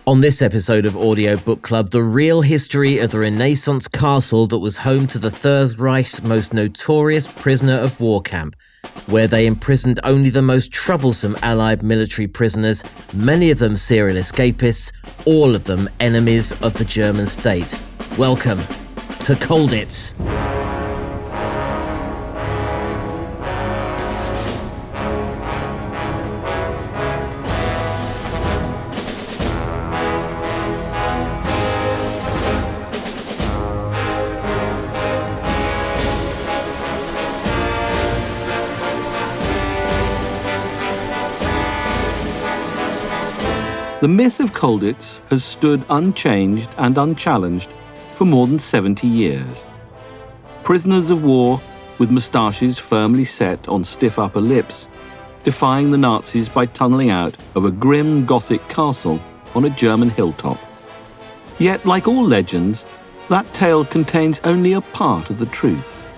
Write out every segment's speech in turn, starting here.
On this episode of Audio Book Club, the real history of the Renaissance castle that was home to the Third Reich's most notorious prisoner of war camp, where they imprisoned only the most troublesome Allied military prisoners, many of them serial escapists, all of them enemies of the German state. Welcome to Colditz. The myth of Colditz has stood unchanged and unchallenged for more than 70 years. Prisoners of war with moustaches firmly set on stiff upper lips, defying the Nazis by tunnelling out of a grim Gothic castle on a German hilltop. Yet, like all legends, that tale contains only a part of the truth.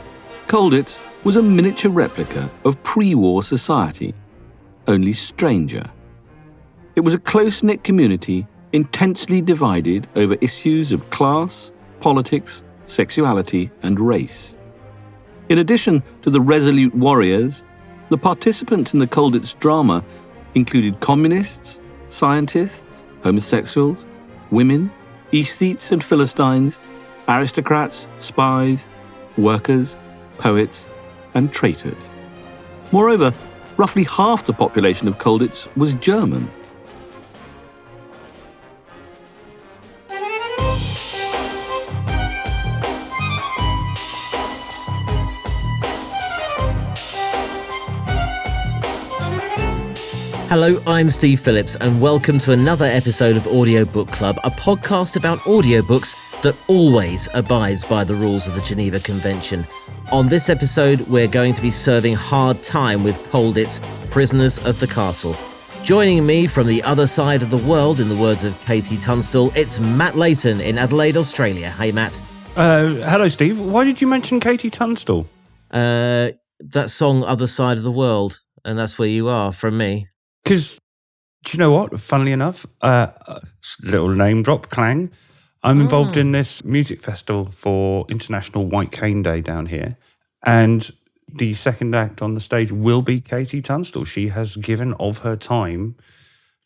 Colditz was a miniature replica of pre-war society, only stranger. It was a close-knit community, intensely divided over issues of class, politics, sexuality, and race. In addition to the resolute warriors, the participants in the Colditz drama included communists, scientists, homosexuals, women, aesthetes and Philistines, aristocrats, spies, workers, poets, and traitors. Moreover, roughly half the population of Colditz was German. Hello, I'm Steve Phillips, and welcome to another episode of Audio Book Club, a podcast about audiobooks that always abides by the rules of the Geneva Convention. On this episode, we're going to be serving hard time with Colditz, Prisoners of the Castle. Joining me from the other side of the world, in the words of Katie Tunstall, it's Matt Layton in Adelaide, Australia. Hey, Matt. Hello, Steve. Why did you mention Katie Tunstall? That song, Other Side of the World, and that's where you are from me. Because, do you know what? Funnily enough, little name drop, clang. I'm involved in this music festival for International White Cane Day down here. And the second act on the stage will be Katie Tunstall. She has given of her time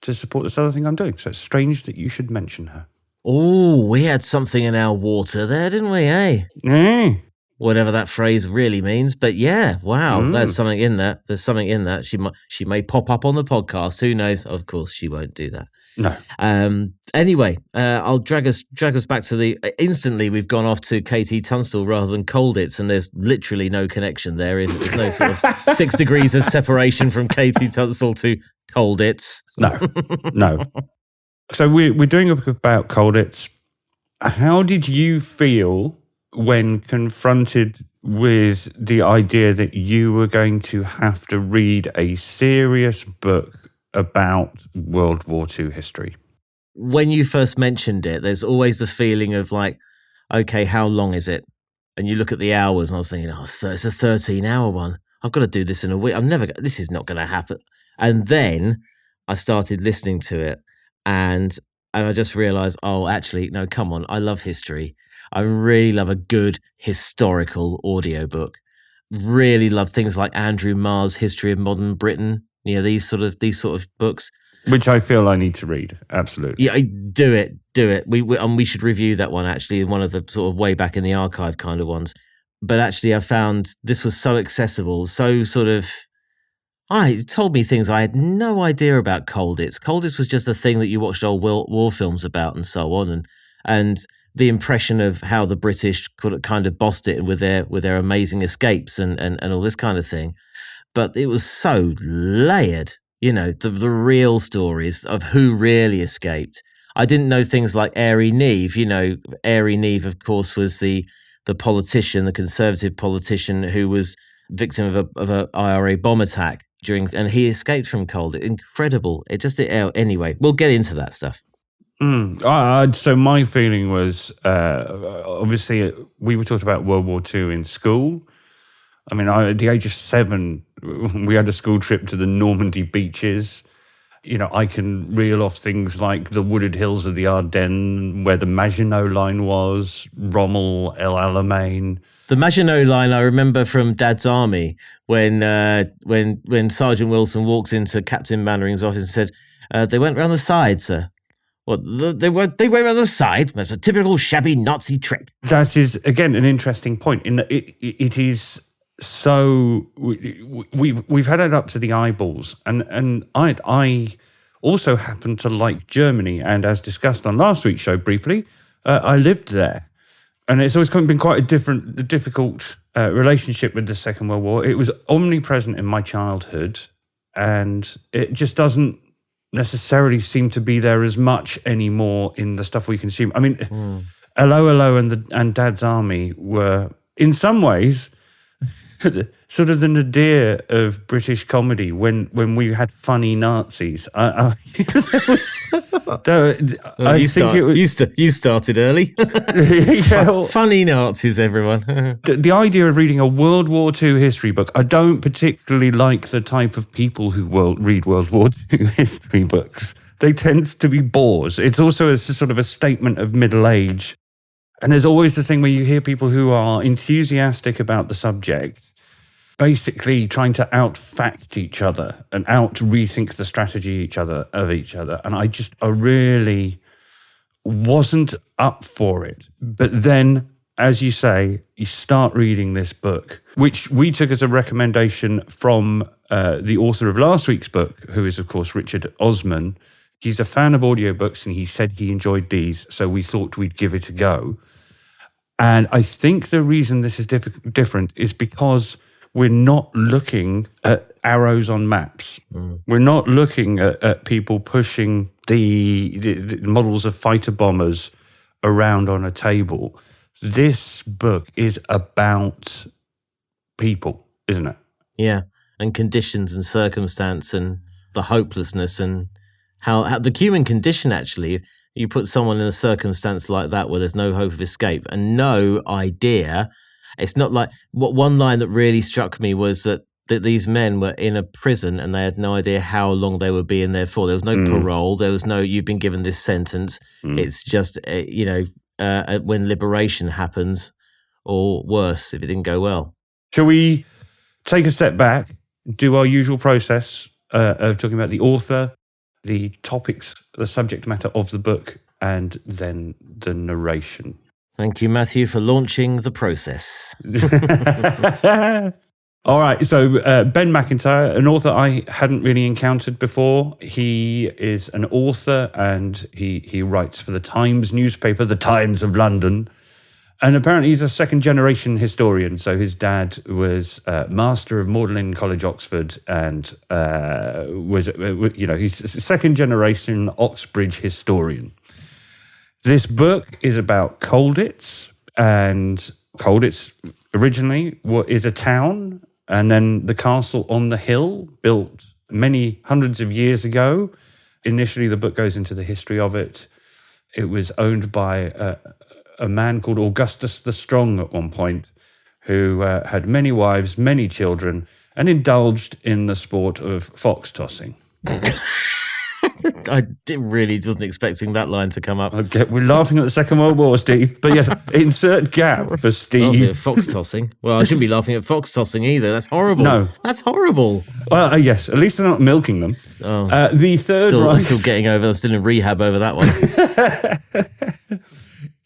to support this other thing I'm doing. So it's strange that you should mention her. Oh, we had something in our water there, didn't we, eh? Whatever that phrase really means, but yeah, wow, there's something in that. There's something in that. She may pop up on the podcast. Who knows? Of course, she won't do that. No. Anyway, I'll drag us back to the instantly. We've gone off to Katie Tunstall rather than Colditz, and there's literally no connection there. There's no sort of 6 degrees of separation from Katie Tunstall to Colditz. No. So we're doing a book about Colditz. How did you feel when confronted with the idea that you were going to have to read a serious book about World War II history? When you first mentioned it, there's always the feeling of like, okay, how long is it? And you look at the hours, and I was thinking, it's a 13-hour one. I've got to do this in a week. This is not going to happen. And then I started listening to it, and I just realized, actually, no, come on, I love history. I really love a good historical audiobook. Really love things like Andrew Marr's History of Modern Britain. You know, these sort of books. Which I feel I need to read. Absolutely. Yeah, do it. We should review that one, actually, one of the sort of way back in the archive kind of ones. But actually, I found this was so accessible, so sort of... it told me things I had no idea about Colditz. Colditz was just a thing that you watched old war films about and so on. And the impression of how the British could kind of bossed it with their amazing escapes and all this kind of thing. But it was so layered, you know, the real stories of who really escaped. I didn't know things like Airy Neve. You know, Airy Neve, of course, was the politician, the conservative politician who was victim of a IRA bomb attack and he escaped from Colditz. Incredible. Anyway, we'll get into that stuff. So my feeling was, obviously, we were talking about World War II in school. I mean, at the age of 7, we had a school trip to the Normandy beaches. I can reel off things like the wooded hills of the Ardennes, where the Maginot Line was, Rommel, El Alamein. The Maginot Line I remember from Dad's Army when Sergeant Wilson walks into Captain Mannering's office and said, "They went round the side, sir." What, they went round the side? That's a typical shabby Nazi trick. That is, again, an interesting point in that it is so... We've had it up to the eyeballs. And I also happen to like Germany. And as discussed on last week's show briefly, I lived there. And it's always been quite a difficult relationship with the Second World War. It was omnipresent in my childhood. And it just doesn't necessarily seem to be there as much anymore in the stuff we consume. I mean, Hello and Dad's Army were, in some ways, sort of the nadir of British comedy when we had funny Nazis. You started early. Funny Nazis, everyone. The idea of reading a World War II history book, I don't particularly like the type of people who read World War II history books. They tend to be bores. It's also a sort of a statement of middle age. And there's always the thing where you hear people who are enthusiastic about the subject basically trying to out-fact each other and out-rethink the strategy of each other. And I really wasn't up for it. But then, as you say, you start reading this book, which we took as a recommendation from the author of last week's book, who is, of course, Richard Osman. He's a fan of audiobooks and he said he enjoyed these, so we thought we'd give it a go. And I think the reason this is different is because we're not looking at arrows on maps. We're not looking at people pushing the models of fighter bombers around on a table. This book is about people, isn't it? Yeah, and conditions and circumstance and the hopelessness and how the human condition, actually, you put someone in a circumstance like that where there's no hope of escape and no idea. It's not like one line that really struck me was that these men were in a prison and they had no idea how long they would be in there for. There was no parole. There was no, you've been given this sentence. It's just, when liberation happens, or worse, if it didn't go well. Shall we take a step back, do our usual process of talking about the author, the topics, the subject matter of the book, and then the narration? Thank you, Matthew, for launching the process. All right, so Ben MacIntyre, an author I hadn't really encountered before. He is an author and he writes for the Times newspaper, the Times of London. And apparently he's a second-generation historian. So his dad was Master of Magdalen College, Oxford, and he's a second-generation Oxbridge historian. This book is about Colditz, and Colditz originally is a town, and then the castle on the hill, built many hundreds of years ago. Initially, the book goes into the history of it. It was owned by a man called Augustus the Strong at one point, who had many wives, many children, and indulged in the sport of fox tossing. I really wasn't expecting that line to come up. Okay, we're laughing at the Second World War, Steve. But yes, insert gap for Steve. Fox tossing. Well, I shouldn't be laughing at fox tossing either. That's horrible. No. That's horrible. Well, yes, at least they're not milking them. Oh, the Third Reich... I'm still getting over. I'm still in rehab over that one.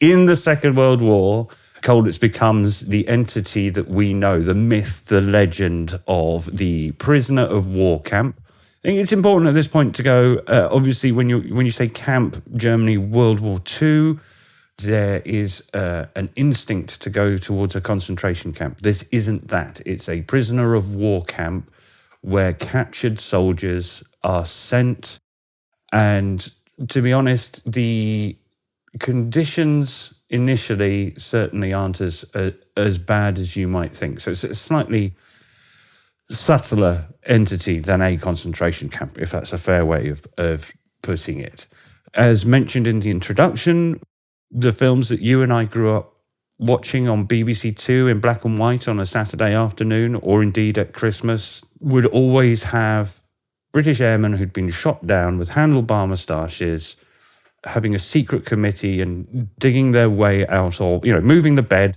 In the Second World War, Colditz becomes the entity that we know, the myth, the legend of the prisoner of war camp. I think it's important at this point to go, obviously, when you say camp, Germany, World War II, there is an instinct to go towards a concentration camp. This isn't that. It's a prisoner of war camp where captured soldiers are sent. And to be honest, the conditions initially certainly aren't as bad as you might think. So it's a slightly subtler entity than a concentration camp, if that's a fair way of putting it. As mentioned in the introduction, the films that you and I grew up watching on BBC Two in black and white on a Saturday afternoon, or indeed at Christmas, would always have British airmen who'd been shot down with handlebar moustaches, having a secret committee and digging their way out, or moving the bed,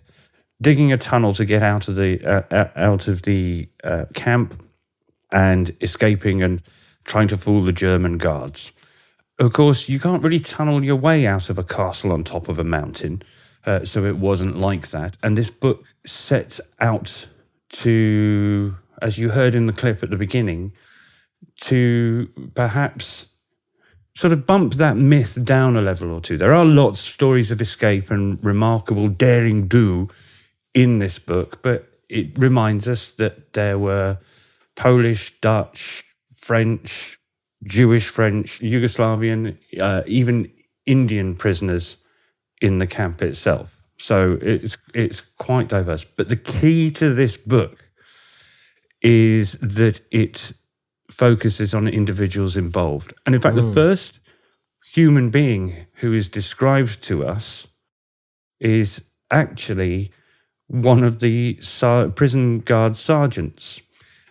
digging a tunnel to get out of the camp, and escaping and trying to fool the German guards. Of course, you can't really tunnel your way out of a castle on top of a mountain, so it wasn't like that. And this book sets out to, as you heard in the clip at the beginning, to perhaps sort of bump that myth down a level or two. There are lots of stories of escape and remarkable daring do in this book, but it reminds us that there were Polish, Dutch, French, Jewish French, Yugoslavian, even Indian prisoners in the camp itself. So it's quite diverse. But the key to this book is that it focuses on individuals involved. And in fact, the first human being who is described to us is actually one of the prison guard sergeants.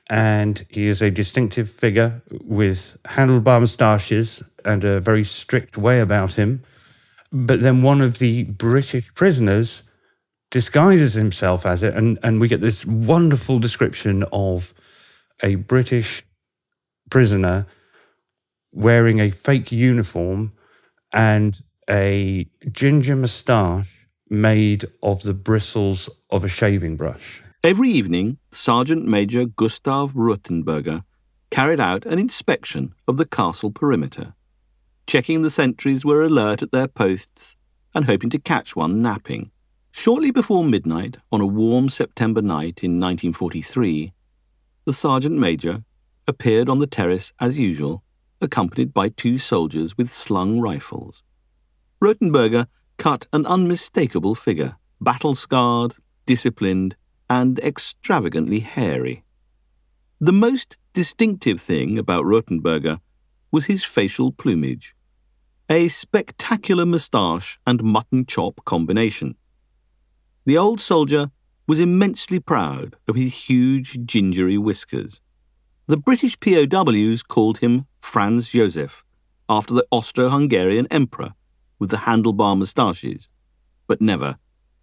And he is a distinctive figure with handlebar moustaches and a very strict way about him. But then one of the British prisoners disguises himself as it, and we get this wonderful description of a British prisoner wearing a fake uniform and a ginger moustache made of the bristles of a shaving brush. Every evening, Sergeant Major Gustav Rothenberger carried out an inspection of the castle perimeter, checking the sentries were alert at their posts and hoping to catch one napping. Shortly before midnight, on a warm September night in 1943, the Sergeant Major appeared on the terrace as usual, accompanied by 2 soldiers with slung rifles. Rothenberger cut an unmistakable figure, battle-scarred, disciplined, and extravagantly hairy. The most distinctive thing about Rothenberger was his facial plumage, a spectacular moustache and mutton chop combination. The old soldier was immensely proud of his huge gingery whiskers. The British POWs called him Franz Josef, after the Austro-Hungarian emperor with the handlebar moustaches, but never,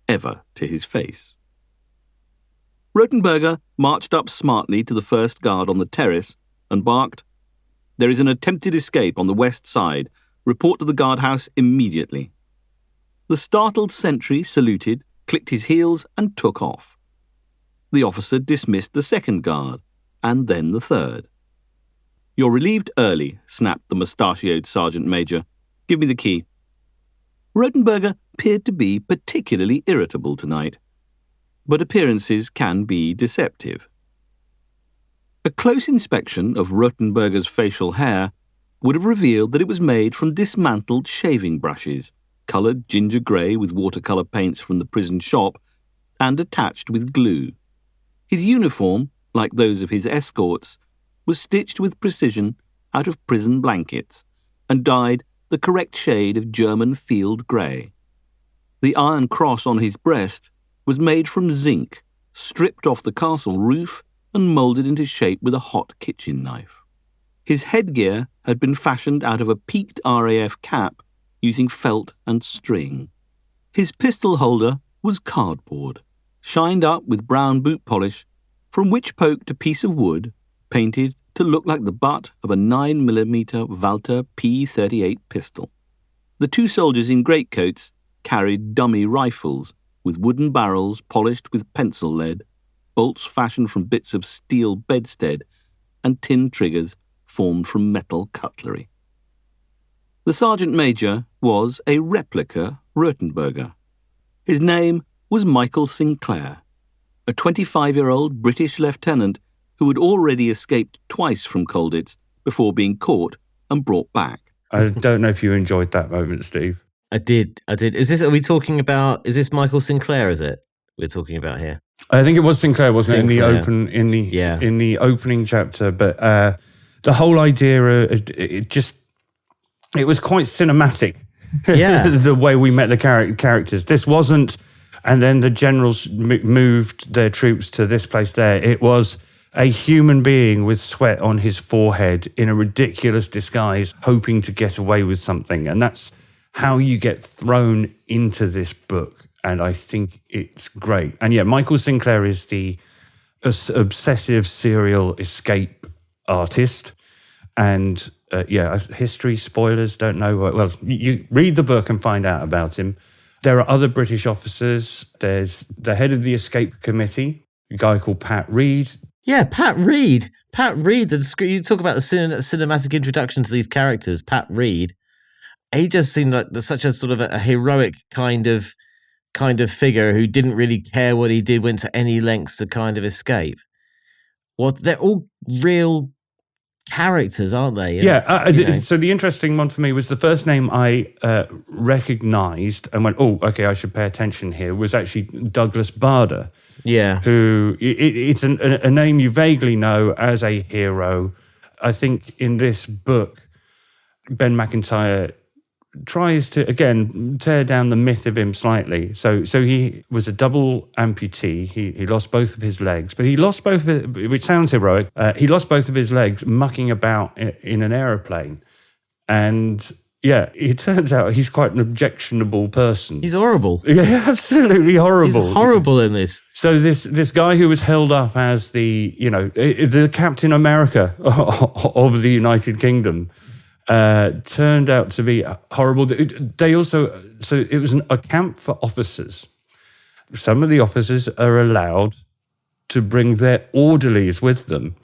ever to his face. Rothenberger marched up smartly to the first guard on the terrace and barked, "There is an attempted escape on the west side. Report to the guardhouse immediately." The startled sentry saluted, clicked his heels, and took off. The officer dismissed the second guard, and then the third. "You're relieved early," snapped the mustachioed sergeant major. "Give me the key." Rothenberger appeared to be particularly irritable tonight, but appearances can be deceptive. A close inspection of Rothenberger's facial hair would have revealed that it was made from dismantled shaving brushes, coloured ginger grey with watercolour paints from the prison shop, and attached with glue. His uniform, like those of his escorts, was stitched with precision out of prison blankets and dyed the correct shade of German field grey. The iron cross on his breast was made from zinc, stripped off the castle roof and moulded into shape with a hot kitchen knife. His headgear had been fashioned out of a peaked RAF cap using felt and string. His pistol holder was cardboard, shined up with brown boot polish, from which poked a piece of wood painted to look like the butt of a 9mm Walter P38 pistol. The 2 soldiers in greatcoats carried dummy rifles with wooden barrels polished with pencil lead, bolts fashioned from bits of steel bedstead, and tin triggers formed from metal cutlery. The sergeant major was a replica Rothenberger. His name was Michael Sinclair, a 25-year-old British lieutenant who had already escaped twice from Colditz before being caught and brought back. I don't know if you enjoyed that moment, Steve. I did. Are this Michael Sinclair, is it? We're talking about here. I think it was Sinclair, wasn't it? Sinclair. In the opening chapter. But the whole idea, it was quite cinematic. Yeah. The way we met the characters. This wasn't, and then the generals moved their troops to this place there. It was, a human being with sweat on his forehead in a ridiculous disguise, hoping to get away with something. And that's how you get thrown into this book. And I think it's great. And yeah, Michael Sinclair is the obsessive serial escape artist. And history spoilers, don't know. Well, you read the book and find out about him. There are other British officers. There's the head of the escape committee, a guy called Pat Reed. Yeah, Pat Reed. Pat Reed. You talk about the cinematic introduction to these characters. Pat Reed. He just seemed like such a sort of a heroic kind of figure who didn't really care what he did, went to any lengths to kind of escape. Well, they're all real characters, aren't they? So the interesting one for me was the first name I recognised and went, oh, okay, I should pay attention here, was actually Douglas Bader. Yeah. Who, it's a name you vaguely know as a hero. I think in this book, Ben MacIntyre tries to, again, tear down the myth of him slightly. So he was a double amputee. He lost both of his legs, but he lost both of it, which sounds heroic. He lost both of his legs mucking about in an aeroplane. And yeah, it turns out he's quite an objectionable person. He's horrible. Yeah, absolutely horrible. He's horrible in this. So this guy who was held up as the Captain America of the United Kingdom turned out to be horrible. They also, so it was a camp for officers. Some of the officers are allowed to bring their orderlies with them.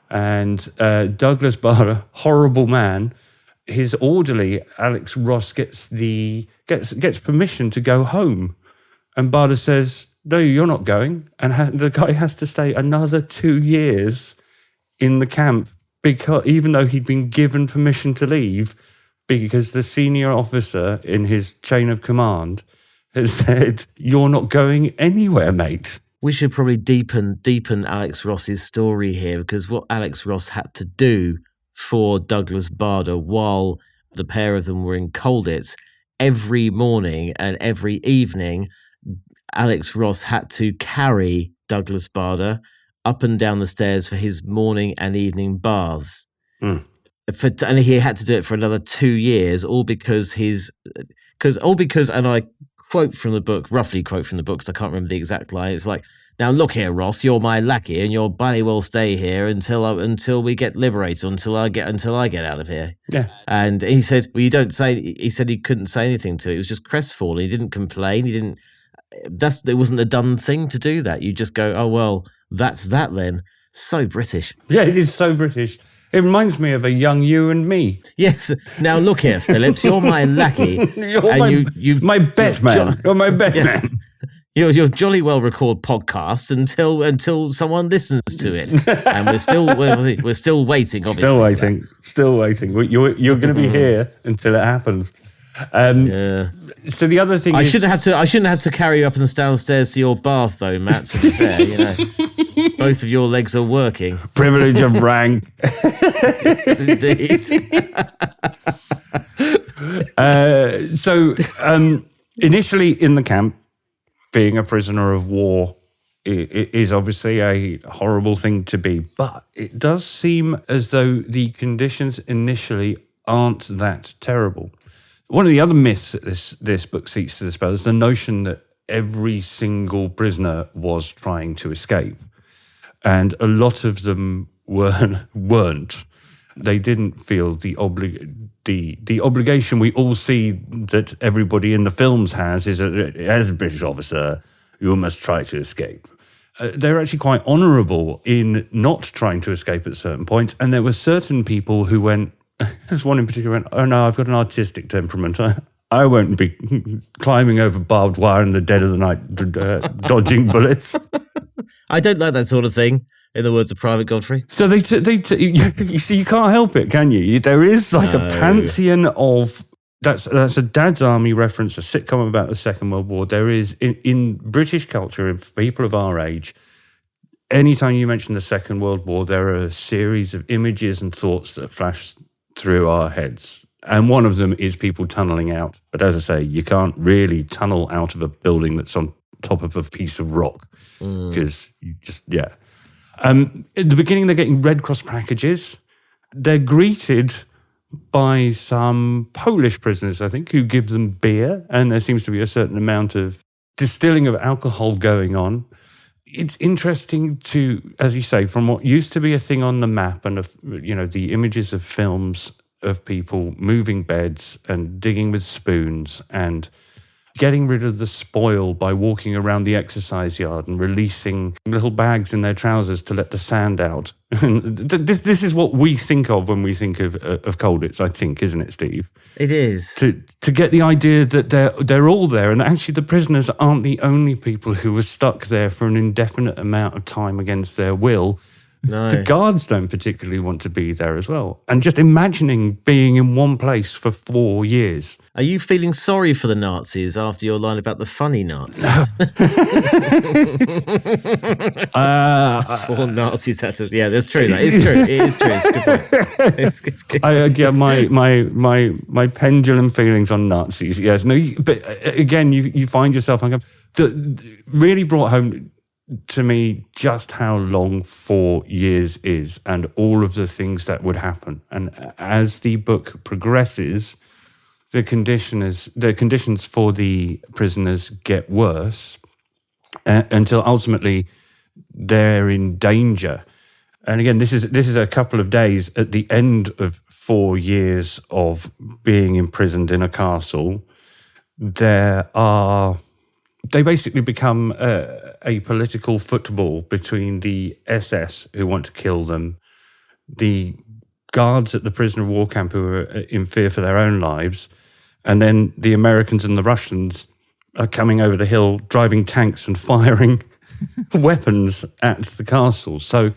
And Douglas Bader, horrible man, his orderly, Alex Ross, gets permission to go home. And Bader says, no, you're not going. And the guy has to stay another 2 years in the camp, because even though he'd been given permission to leave, because the senior officer in his chain of command has said, you're not going anywhere, mate. We should probably deepen Alex Ross's story here, because what Alex Ross had to do for Douglas Bader while the pair of them were in Colditz, every morning and every evening, Alex Ross had to carry Douglas Bader up and down the stairs for his morning and evening baths. And he had to do it for another 2 years, all because, and I roughly quote from the book, because I can't remember the exact line. It's like, now look here, Ross, you're my lackey, and your bloody well stay here until we get liberated, until I get out of here. Yeah. And he said, well, you don't say. He said he couldn't say anything to it. He was just crestfallen. He didn't complain. It wasn't a done thing to do that. You just go, oh well, that's that then. So British. Yeah, it is so British. It reminds me of a young you and me. Yes. Now look here, Phillips, you're my lackey. You're my bet man. You're my bet man. You're jolly well record podcasts until someone listens to it, and we're still waiting. Obviously, still waiting. You're going to be here until it happens. So the other thing I shouldn't have to carry you up and downstairs to your bath, though, Matt. To be fair, both of your legs are working. Privilege of rank. Indeed. Initially in the camp, being a prisoner of war is obviously a horrible thing to be, but it does seem as though the conditions initially aren't that terrible. One of the other myths that this book seeks to dispel is the notion that every single prisoner was trying to escape, and a lot of them weren't. They didn't feel the obligation we all see that everybody in the films has, is that as a British officer, you must try to escape. They're actually quite honourable in not trying to escape at certain points. And there were certain people who went, there's one in particular went, oh no, I've got an artistic temperament. I won't be climbing over barbed wire in the dead of the night, dodging bullets. I don't like that sort of thing, in the words of Private Godfrey. So you see, you can't help it, can you? There is like a pantheon of, that's a Dad's Army reference, a sitcom about the Second World War. There is, in British culture, for people of our age, anytime you mention the Second World War, there are a series of images and thoughts that flash through our heads. And one of them is people tunneling out. But as I say, you can't really tunnel out of a building that's on top of a piece of rock, because you just, At the beginning, they're getting Red Cross packages. They're greeted by some Polish prisoners, I think, who give them beer, and there seems to be a certain amount of distilling of alcohol going on. It's interesting to, as you say, from what used to be a thing on the map and, the images of films of people moving beds and digging with spoons and getting rid of the spoil by walking around the exercise yard and releasing little bags in their trousers to let the sand out. This is what we think of when we think of Colditz, I think, isn't it, Steve? It is. To get the idea that they're all there, and actually the prisoners aren't the only people who were stuck there for an indefinite amount of time against their will. No. The guards don't particularly want to be there as well. And just imagining being in one place for 4 years. Are you feeling sorry for the Nazis after your line about the funny Nazis? All Nazis had to. Yeah, that's true. That is true. It is true. It's a good point. It's good. My pendulum feelings on Nazis. Yes, no. But again, you find yourself really brought home to me just how long 4 years is and all of the things that would happen. And as the book progresses, the conditions for the prisoners get worse until ultimately they're in danger. And again, this is a couple of days at the end of 4 years of being imprisoned in a castle. They basically become a political football between the SS, who want to kill them, the guards at the prisoner of war camp who are in fear for their own lives, and then the Americans and the Russians are coming over the hill, driving tanks and firing weapons at the castle. So,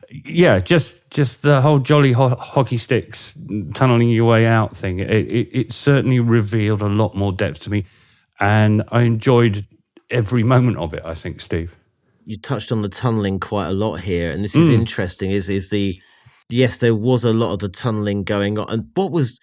yeah, just the whole jolly hockey sticks, tunneling your way out thing, it certainly revealed a lot more depth to me. And I enjoyed every moment of it, I think, Steve. You touched on the tunnelling quite a lot here, and this is interesting, yes, there was a lot of the tunnelling going on. And what was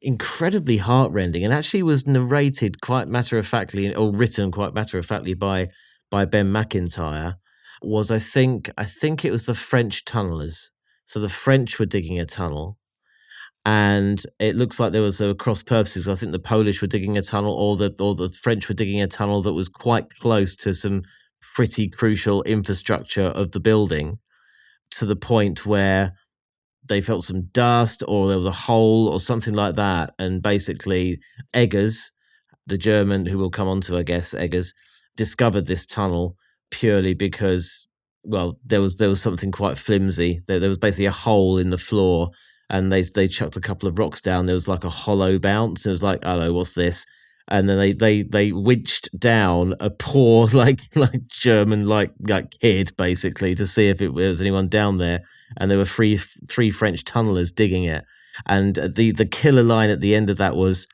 incredibly heartrending, and actually was narrated quite matter-of-factly, or written quite matter-of-factly by Ben MacIntyre, was I think it was the French tunnellers. So the French were digging a tunnel, and it looks like there was a cross purposes. I think the Polish were digging a tunnel, or the French were digging a tunnel that was quite close to some pretty crucial infrastructure of the building, to the point where they felt some dust or there was a hole or something like that. And basically Eggers, the German who we'll come on to, I guess, Eggers, discovered this tunnel purely because, well, there was something quite flimsy. There was basically a hole in the floor, and they chucked a couple of rocks down. There was like a hollow bounce. It was like, hello, what's this? And then they winched down a poor like German like kid, basically, to see if it was anyone down there. And there were three French tunnelers digging it. And the killer line at the end of that was,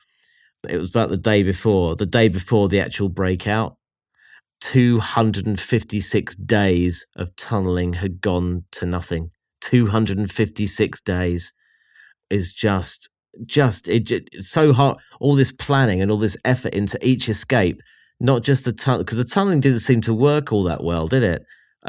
it was about the day before the actual breakout. 256 days of tunneling had gone to nothing. 256 days is just it's so hard. All this planning and all this effort into each escape, not just the tunnel, because the tunneling didn't seem to work all that well, did it?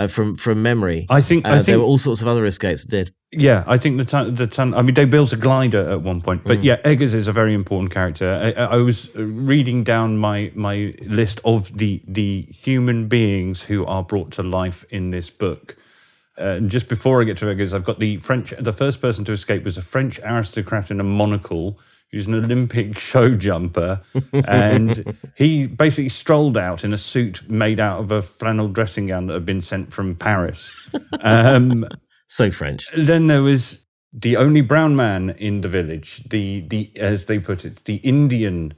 From memory, I think there were all sorts of other escapes that did. Yeah, I think the tunnel. I mean, they built a glider at one point, but yeah, Eggers is a very important character. I was reading down my list of the human beings who are brought to life in this book. And just before I get to Eggers, I've got the first person to escape was a French aristocrat in a monocle who's an Olympic show jumper. And he basically strolled out in a suit made out of a flannel dressing gown that had been sent from Paris. So French. Then there was the only brown man in the village, the as they put it, the Indian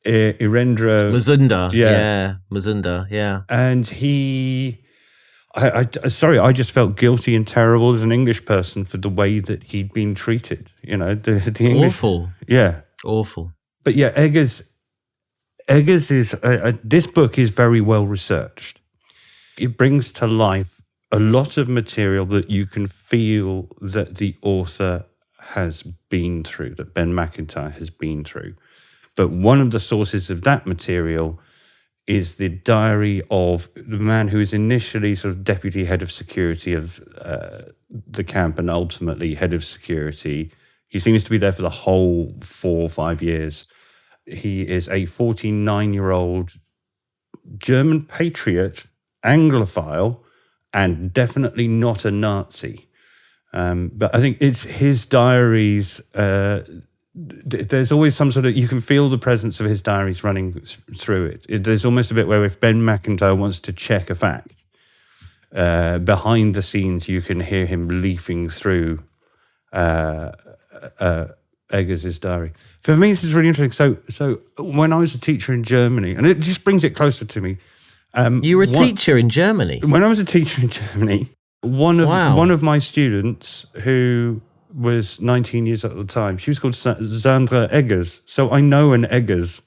Irendra Mazunda. Yeah, Mazunda, yeah. And he... I just felt guilty and terrible as an English person for the way that he'd been treated. You know, the English, awful. Yeah, awful. But yeah, Eggers is this book is very well researched. It brings to life a lot of material that you can feel that the author has been through, that Ben MacIntyre has been through. But one of the sources of that material is the diary of the man who is initially sort of deputy head of security of the camp and ultimately head of security. He seems to be there for the whole 4 or 5 years. He is a 49-year-old German patriot, Anglophile, and definitely not a Nazi. But I think it's his diaries. There's always some sort of, you can feel the presence of his diaries running through it. There's almost a bit where if Ben MacIntyre wants to check a fact, behind the scenes you can hear him leafing through Eggers' diary. For me, this is really interesting. So when I was a teacher in Germany, and it just brings it closer to me. You were a teacher in Germany? When I was a teacher in Germany, one of my students who was 19 years at the time, she was called Sandra Eggers. So I know an Eggers.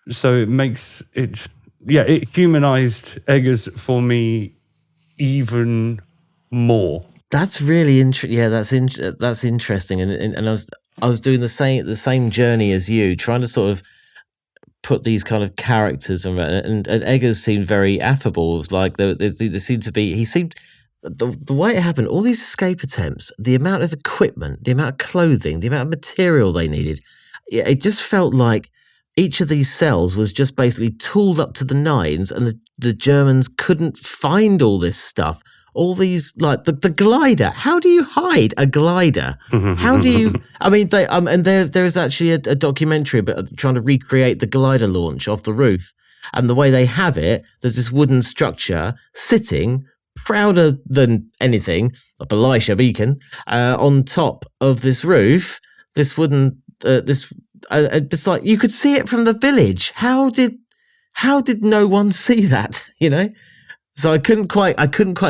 So it makes it, it humanized Eggers for me even more. That's really interesting. Yeah, that's interesting. And I was doing the same journey as you, trying to sort of put these kind of characters around, and Eggers seemed very affable. It was like there seemed to be, the way it happened, all these escape attempts, the amount of equipment, the amount of clothing, the amount of material they needed, it just felt like each of these cells was just basically tooled up to the nines, and the Germans couldn't find all this stuff. All these, like the glider. How do you hide a glider? How do you? I mean, and there is actually a documentary about trying to recreate the glider launch off the roof, and the way they have it, there's this wooden structure sitting, prouder than anything, a Belisha beacon, on top of this roof. This wooden, it's like you could see it from the village. How did no one see that? You know. So I couldn't quite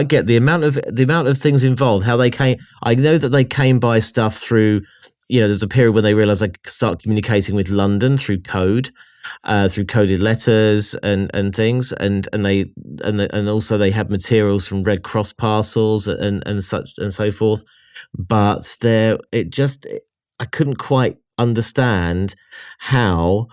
get the amount of things involved. How they came. I know that they came by stuff through. There's a period when they realised they could start communicating with London through code, through coded letters and things, and also they had materials from Red Cross parcels and such and so forth. But I couldn't quite understand how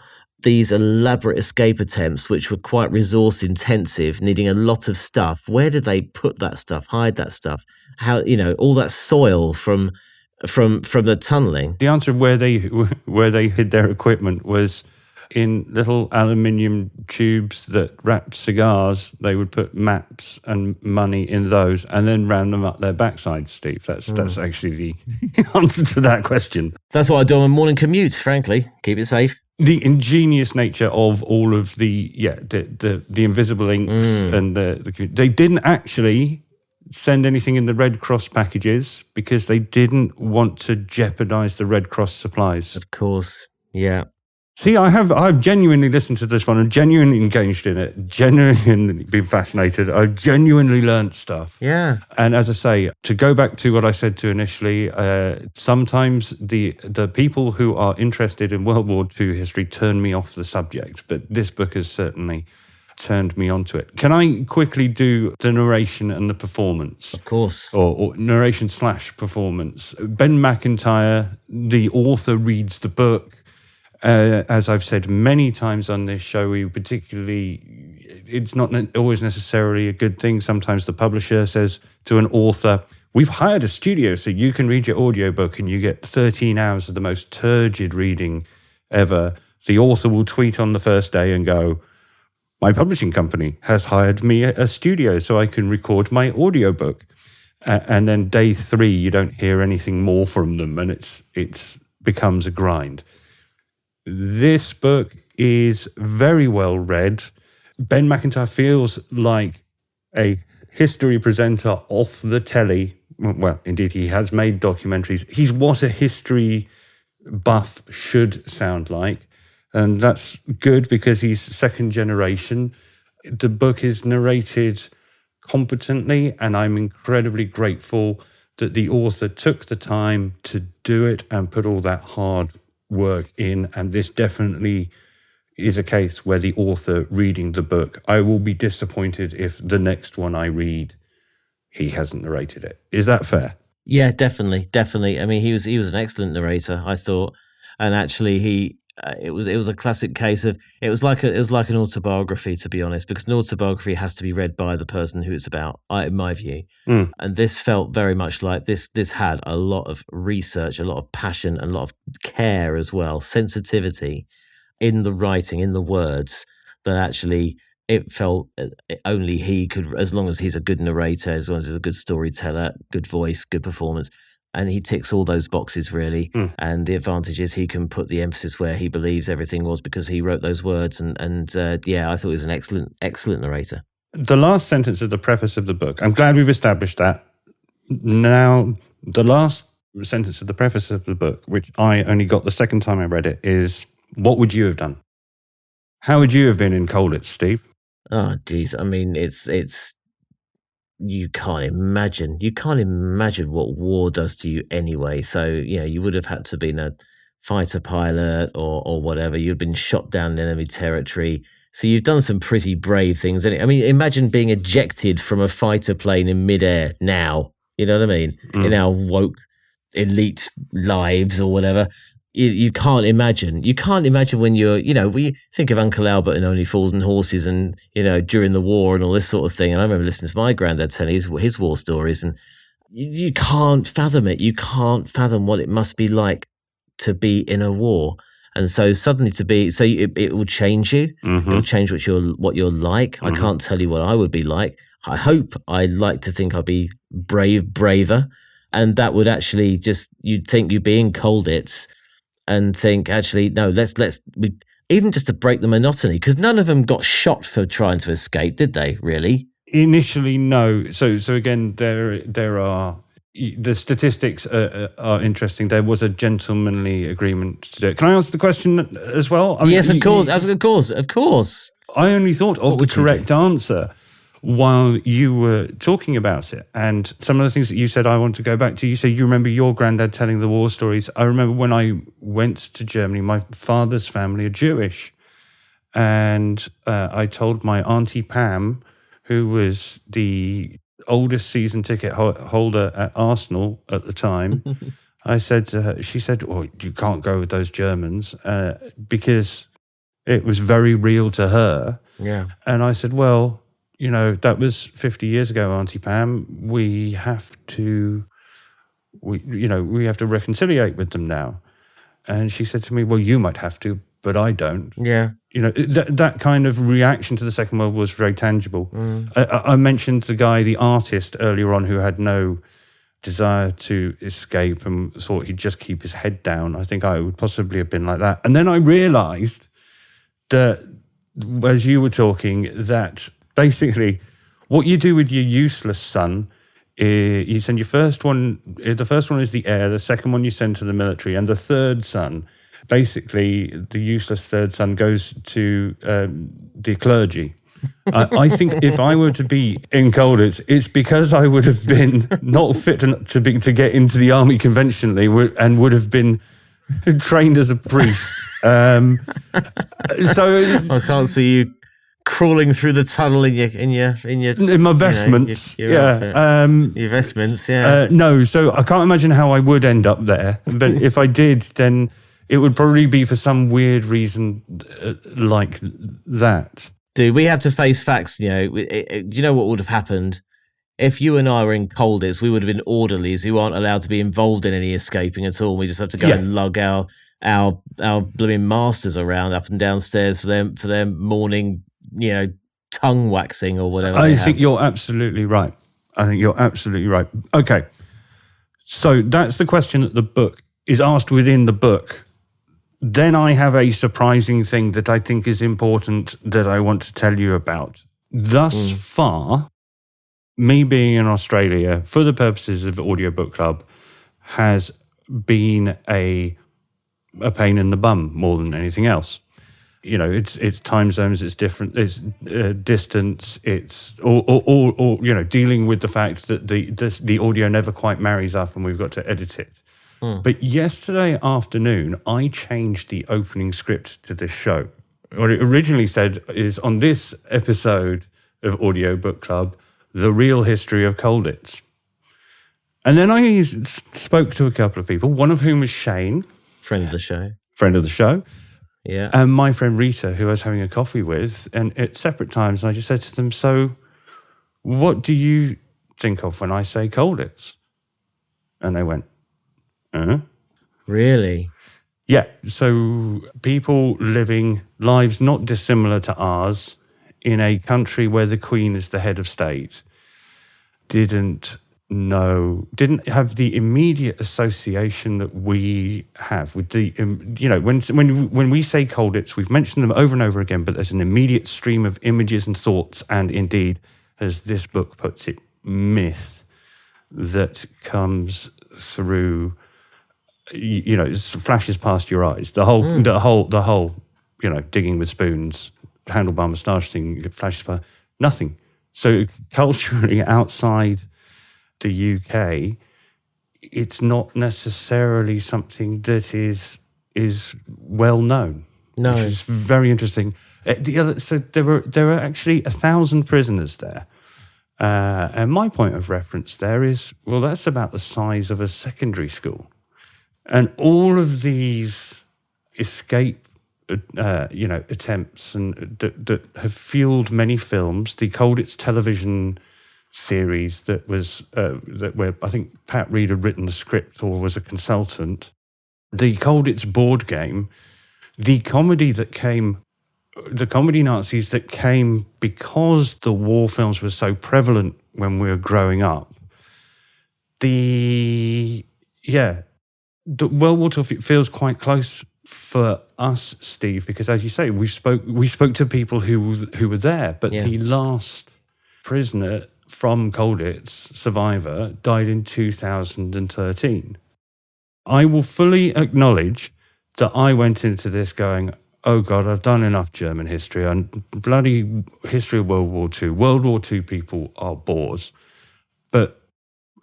these elaborate escape attempts, which were quite resource intensive, needing a lot of stuff. Where did they put that stuff, hide that stuff? How, all that soil from the tunneling? The answer where they hid their equipment was in little aluminium tubes that wrapped cigars. They would put maps and money in those and then ran them up their backside, Steve. That's actually the answer to that question. That's what I do on my morning commute, frankly. Keep it safe. The ingenious nature of all of the invisible inks and they didn't actually send anything in the Red Cross packages because they didn't want to jeopardize the Red Cross supplies. Of course, yeah. See, I've genuinely listened to this one and genuinely engaged in it, genuinely been fascinated. I've genuinely learnt stuff. Yeah. And as I say, to go back to what I said to initially, sometimes the people who are interested in World War II history turn me off the subject, but this book has certainly turned me onto it. Can I quickly do the narration and the performance? Of course. Or narration / performance. Ben MacIntyre, the author, reads the book. As I've said many times on this show, it's not always necessarily a good thing. Sometimes the publisher says to an author, we've hired a studio so you can read your audiobook and you get 13 hours of the most turgid reading ever. The author will tweet on the first day and go, my publishing company has hired me a studio so I can record my audiobook. And then day 3, you don't hear anything more from them and it becomes a grind. This book is very well read. Ben MacIntyre feels like a history presenter off the telly. Well, indeed, he has made documentaries. He's what a history buff should sound like. And that's good because he's second generation. The book is narrated competently, and I'm incredibly grateful that the author took the time to do it and put all that hard work in. And this definitely is a case where the author reading the book, I will be disappointed if the next one I read, he hasn't narrated it. Is that fair? Yeah, definitely. I mean, he was an excellent narrator, I thought. And actually, it was a classic case of it was like an autobiography, to be honest, because an autobiography has to be read by the person who it's about, in my view. And this felt very much like this had a lot of research, a lot of passion, a lot of care as well, sensitivity in the writing, in the words, that actually it felt only he could, as long as he's a good narrator, as long as he's a good storyteller, good voice, good performance. And he ticks all those boxes, really. And the advantage is he can put the emphasis where he believes everything was, because he wrote those words. And yeah, I thought he was an excellent narrator. The last sentence of the preface of the book, I'm glad we've established that. Now, the last sentence of the preface of the book, which I only got the second time I read it, is, what would you have done? How would you have been in Colditz, Steve? Oh, geez. I mean, it's you can't imagine what war does to you anyway. So, you would have had to been a fighter pilot or whatever. You've been shot down in enemy territory. So you've done some pretty brave things. I mean, imagine being ejected from a fighter plane in midair now. You know what I mean? In our woke elite lives or whatever. You can't imagine. You can't imagine when you're, we think of Uncle Albert and Only Fools and Horses and, during the war and all this sort of thing. And I remember listening to my granddad telling his war stories, and you can't fathom it. You can't fathom what it must be like to be in a war. And so suddenly it will change you. It will change what you're like. I can't tell you what I would be like. I hope I'd like to think I'd be braver. And that would actually you'd think you'd be in Colditz and think, actually, no, even just to break the monotony, because none of them got shot for trying to escape, did they, really? Initially, no. So again, there are, the statistics are interesting. There was a gentlemanly agreement to do it. Can I answer the question as well? I mean, yes, of course. I only thought of the correct answer while you were talking about it. And some of the things that you said, I want to go back to. You said you remember your granddad telling the war stories. I remember when I went to Germany, my father's family are Jewish. And I told my Auntie Pam, who was the oldest season ticket holder at Arsenal at the time, I said to her, she said, "Oh, you can't go with those Germans," because it was very real to her. Yeah. And I said, well, that was 50 years ago, Auntie Pam. We have to reconciliate with them now. And she said to me, well, you might have to, but I don't. Yeah. That kind of reaction to the Second World War was very tangible. I mentioned the artist earlier on, who had no desire to escape and thought he'd just keep his head down. I think I would possibly have been like that. And then I realized that, as you were talking, that basically what you do with your useless son, you send your first one, the first one is the heir, the second one you send to the military, and the third son, basically the useless third son, goes to the clergy. I think if I were to be in Colditz, it's because I would have been not fit to get into the army conventionally, and would have been trained as a priest. So I can't see you crawling through the tunnel in my vestments. Your vestments. Yeah. No, so I can't imagine how I would end up there. But if I did, then it would probably be for some weird reason like that. Dude, we have to face facts. Do you know what would have happened if you and I were in Colditz? We would have been orderlies who aren't allowed to be involved in any escaping at all. We just have to go and lug our blooming masters around up and downstairs for their morning, tongue waxing or whatever. I think you're absolutely right. Okay, so that's the question that the book is asked within the book. Then I have a surprising thing that I think is important that I want to tell you about. Thus far, me being in Australia for the purposes of Audiobook Club has been a pain in the bum more than anything else. It's time zones, it's different, it's distance, it's or dealing with the fact that the audio never quite marries up and we've got to edit it. But yesterday afternoon, I changed the opening script to this show. What it originally said is, on this episode of Audiobook Club, the real history of Colditz. And then I spoke to a couple of people, one of whom was Shane. Friend of the show. Yeah. And my friend Rita, who I was having a coffee with, and at separate times, I just said to them, so what do you think of when I say Colditz? And they went, Really? Yeah, so people living lives not dissimilar to ours in a country where the Queen is the head of state didn't have the immediate association that we have with the, when we say Colditz, we've mentioned them over and over again, but there's an immediate stream of images and thoughts, and indeed, as this book puts it, myth that comes through, it flashes past your eyes. The whole, digging with spoons, handlebar moustache thing flashes past nothing. So culturally, outside the UK, it's not necessarily something that is well known. No, which is very interesting. So there were actually 1,000 prisoners there, and my point of reference there is, well, that's about the size of a secondary school, and all of these escape attempts and that have fueled many films. The Colditz television series where I think Pat Reed had written the script or was a consultant. The Colditz board game, the comedy Nazis that came because the war films were so prevalent when we were growing up. The World War II feels quite close for us, Steve, because as you say, we spoke to people who were there, but the last prisoner from Colditz, survivor, died in 2013. I will fully acknowledge that I went into this going, oh God, I've done enough German history and bloody history of World War II. World War II people are bores. But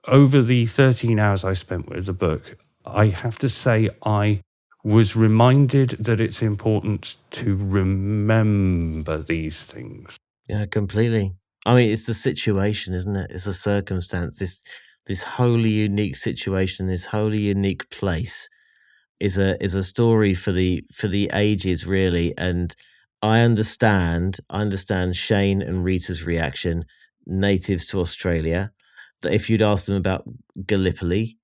over the 13 hours I spent with the book, I have to say I was reminded that it's important to remember these things. Yeah, completely. I mean, it's the situation, isn't it? It's a circumstance. This wholly unique situation, this wholly unique place is a story for the ages, really. And I understand Shane and Rita's reaction, natives to Australia, that if you'd asked them about Gallipoli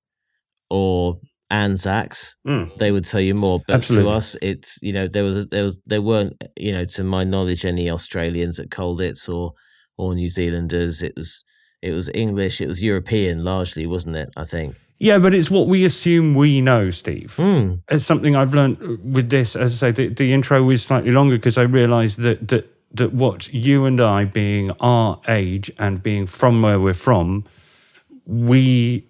or Anzacs, they would tell you more. But Absolutely. to us, it's there weren't to my knowledge any Australians at Colditz or New Zealanders. It was English. It was European largely, wasn't it? I think. Yeah, but it's what we assume we know, Steve. It's something I've learned with this. As I say, the intro is slightly longer because I realised that what you and I, being our age and being from where we're from, we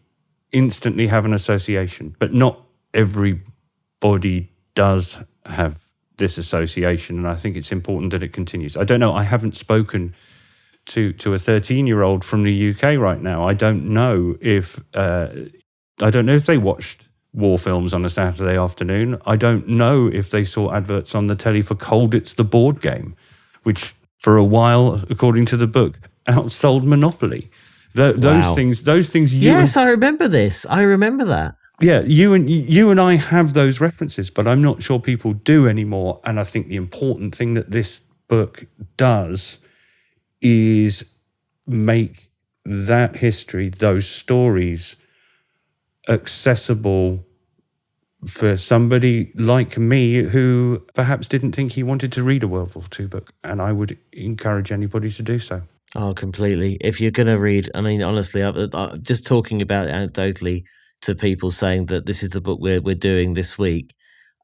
instantly have an association, but not everybody does have this association, and I think it's important that it continues. I don't know. I haven't spoken to a 13-year-old from the UK right now. I don't know if they watched war films on a Saturday afternoon. I don't know if they saw adverts on the telly for Colditz the board game, which for a while, according to the book, outsold Monopoly. Those things. Yes, I remember this. I remember that. Yeah, you and I have those references, but I'm not sure people do anymore. And I think the important thing that this book does is make that history, those stories, accessible for somebody like me who perhaps didn't think he wanted to read a World War II book. And I would encourage anybody to do so. Oh, completely. If you're going to read, I mean, honestly, I just talking about it anecdotally to people saying that this is the book we're doing this week,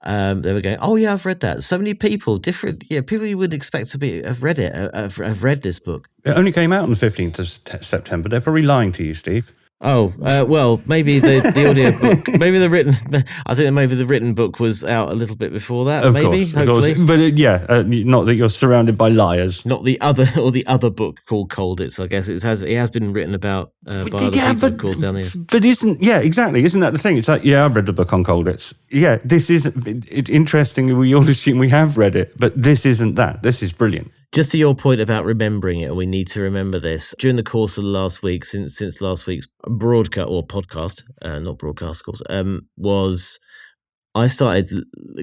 they were going, oh yeah, I've read that. So many people, people you wouldn't expect to have read it, have read this book. It only came out on the 15th of September. They're probably lying to you, Steve. Oh, well, maybe the audio book, I think maybe the written book was out a little bit before that, of maybe, course, hopefully. But not that you're surrounded by liars. Not the other book called Colditz, I guess. It has been written about by other people, of course, down here. But isn't that the thing? It's like, yeah, I've read the book on Colditz. Yeah, this is, interestingly, we all assume we have read it, but this isn't that. This is brilliant. Just to your point about remembering it, and we need to remember this, during the course of last week, since last week's broadcast, or podcast, not broadcast, of course, was I started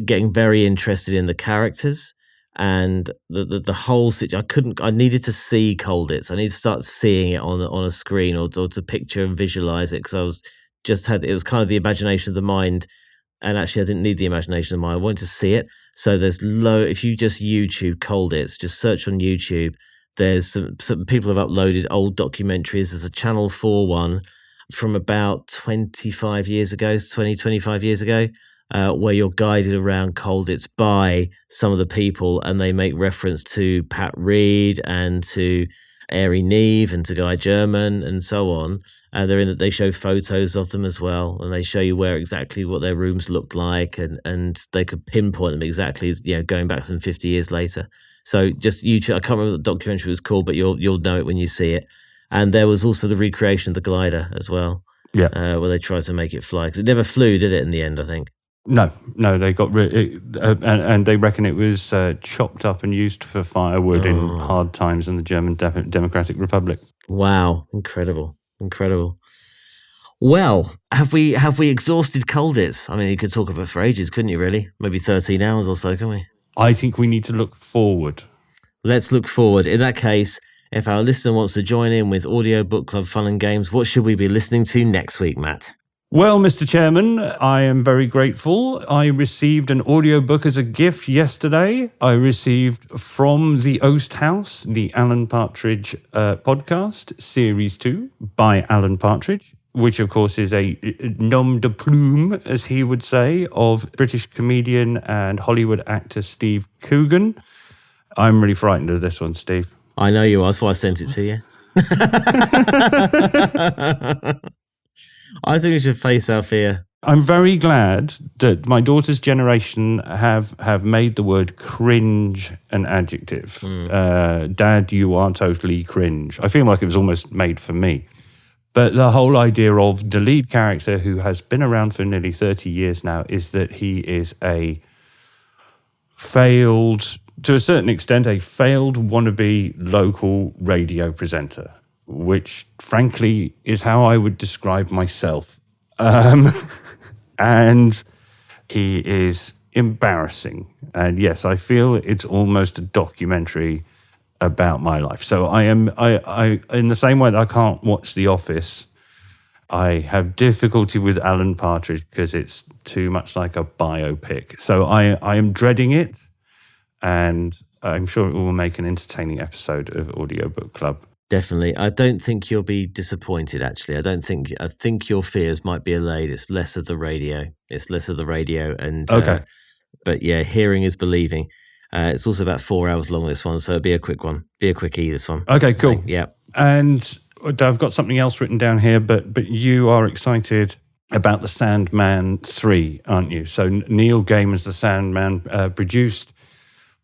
getting very interested in the characters and the whole situation. I needed to see Colditz. I needed to start seeing it on a screen or to picture and visualize it, because it was kind of the imagination of the mind. And actually, I didn't need the imagination of the mind. I wanted to see it. So if you just YouTube Colditz, just search on YouTube, there's some people have uploaded old documentaries. There's a Channel 4 one from about 25 years ago, where you're guided around Colditz by some of the people, and they make reference to Pat Reed and to Ari Neve and to Guy German and so on. They show photos of them as well, and they show you exactly what their rooms looked like, and they could pinpoint them exactly, going back some 50 years later. So just YouTube. I can't remember what the documentary was called, but you'll know it when you see it. And there was also the recreation of the glider as well, where they tried to make it fly, because it never flew, did it? In the end, I think. No, they got and they reckon it was chopped up and used for firewood in hard times in the German Democratic Republic. Wow, incredible. Well, have we exhausted Colditz? I mean, you could talk about it for ages, couldn't you, really? Maybe 13 hours or so, can we? I think we need to look forward. Let's look forward. In that case, if our listener wants to join in with Audio Book Club Fun and Games, what should we be listening to next week, Matt? Well, Mr. Chairman, I am very grateful. I received an audiobook as a gift yesterday. I received From the Oast House, the Alan Partridge podcast, Series 2 by Alan Partridge, which, of course, is a nom de plume, as he would say, of British comedian and Hollywood actor Steve Coogan. I'm really frightened of this one, Steve. I know you are, that's why I sent it to you. I think we should face our fear. I'm very glad that my daughter's generation have made the word cringe an adjective. Dad, you are totally cringe. I feel like it was almost made for me. But the whole idea of the lead character, who has been around for nearly 30 years now, is that he is a failed, to a certain extent, a failed wannabe local radio presenter, which, frankly, is how I would describe myself. And he is embarrassing. And yes, I feel it's almost a documentary about my life. So I in the same way that I can't watch The Office, I have difficulty with Alan Partridge because it's too much like a biopic. So I am dreading it, and I'm sure it will make an entertaining episode of Audiobook Club. Definitely. I don't think you'll be disappointed, actually. I think your fears might be allayed. It's less of the radio. And okay. But yeah, hearing is believing. It's also about 4 hours long, this one, so it'll be a quick one. Be a quickie, this one. Okay, cool. Yeah. And I've got something else written down here, but you are excited about The Sandman 3, aren't you? So Neil Gaiman's The Sandman, produced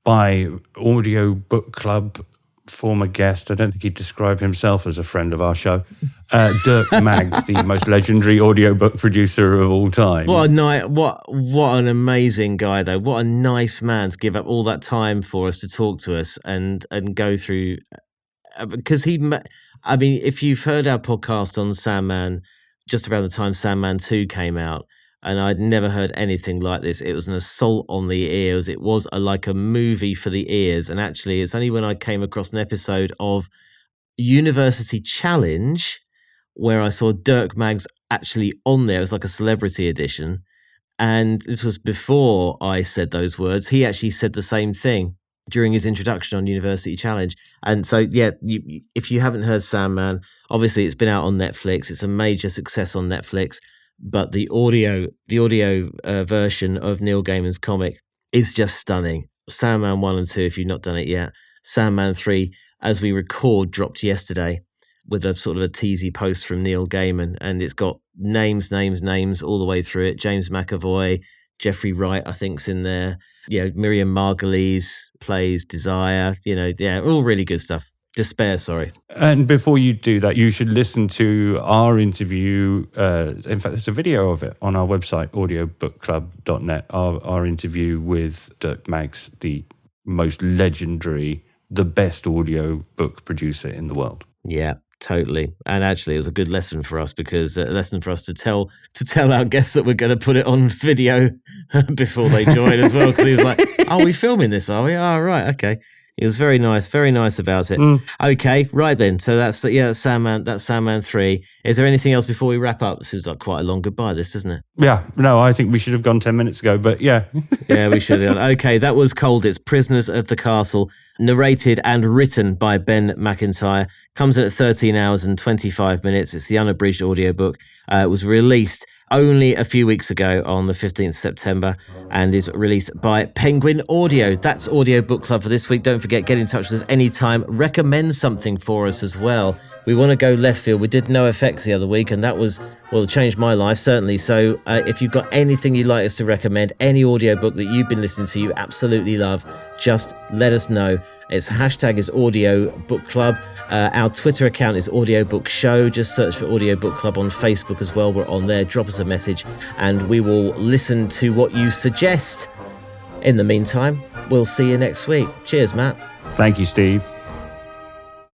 by Audio Book Club former guest, I don't think he'd describe himself as a friend of our show, Dirk Maggs, the most legendary audiobook producer of all time. What a night! What an amazing guy, though. What a nice man to give up all that time for us to talk to us and go through. Because if you've heard our podcast on Sandman, just around the time Sandman 2 came out, and I'd never heard anything like this. It was an assault on the ears. It was like a movie for the ears. And actually, it's only when I came across an episode of University Challenge where I saw Dirk Maggs actually on there. It was like a celebrity edition. And this was before I said those words. He actually said the same thing during his introduction on University Challenge. And so, yeah, if you haven't heard Sandman, obviously it's been out on Netflix. It's a major success on Netflix. But the audio version of Neil Gaiman's comic is just stunning. Sandman 1 and 2, if you've not done it yet. Sandman 3, as we record, dropped yesterday with a sort of a teasy post from Neil Gaiman. And it's got names all the way through it. James McAvoy, Jeffrey Wright, I think's in there. Miriam Margolyes plays Desire. All really good stuff. Despair, sorry. And before you do that, you should listen to our interview. In fact, there's a video of it on our website, audiobookclub.net, our interview with Dirk Maggs, the most legendary, the best audio book producer in the world. Yeah, Totally. And actually, it was a good lesson for us because a lesson for us to tell our guests that we're going to put it on video before they join as well. Because he was like, "Are we filming this? Are we? Oh, right, okay." He was very nice about it. Okay, right then. So that's Sandman 3. Is there anything else before we wrap up? This is like quite a long goodbye, this, doesn't it? Yeah, no, I think we should have gone 10 minutes ago, but yeah. Yeah, we should have gone. Okay, that was Colditz, Prisoners of the Castle, narrated and written by Ben MacIntyre. Comes in at 13 hours and 25 minutes. It's the unabridged audiobook. It was released only a few weeks ago on the 15th September and is released by Penguin Audio. That's Audio Book Club for this week. Don't forget, get in touch with us anytime. Recommend something for us as well. We want to go left field. We did No Effects the other week, and that was, well, it changed my life, certainly. So if you've got anything you'd like us to recommend, any audiobook that you've been listening to, you absolutely love, just let us know. Its hashtag is Audio Book Club. Our Twitter account is Audiobook Show. Just search for Audiobook Club on Facebook as well. We're on there. Drop us a message, and we will listen to what you suggest. In the meantime, we'll see you next week. Cheers, Matt. Thank you, Steve.